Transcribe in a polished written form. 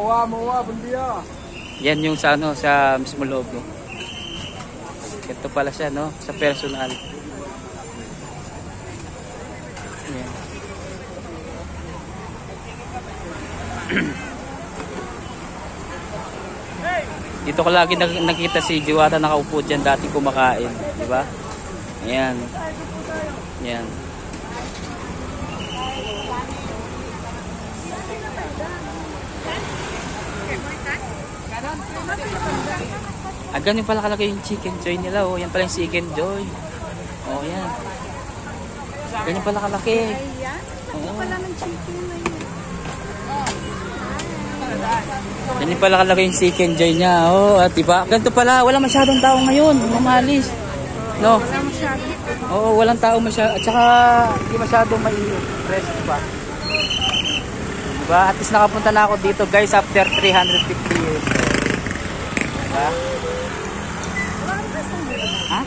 Moa, bundia. Yan yung sa ano, sa mismo loob, no? Ito pala siya, no? Sa personal. Yan. Dito ko lagi nakita si Diwata nakaupo dyan dati kumakain, di ba? Ayan. Ayan. Ganyan pala kalaki yung chicken joy nila, oh. Yan pala yung chicken joy. Oh, yan. Ganyan pala kalaki. Oo. Pala ng chicken na yun. Ganyan pala kalaki yung chicken joy niya, oh. At diba? Ganito pala, wala masyadong tao ngayon. Mamalis. No? Wala masyado. Oo, walang tao masyado. At saka, hindi masyadong mai-press, diba? Diba? At least nakapunta na ako dito, guys, after 350 years. Diba? Ha?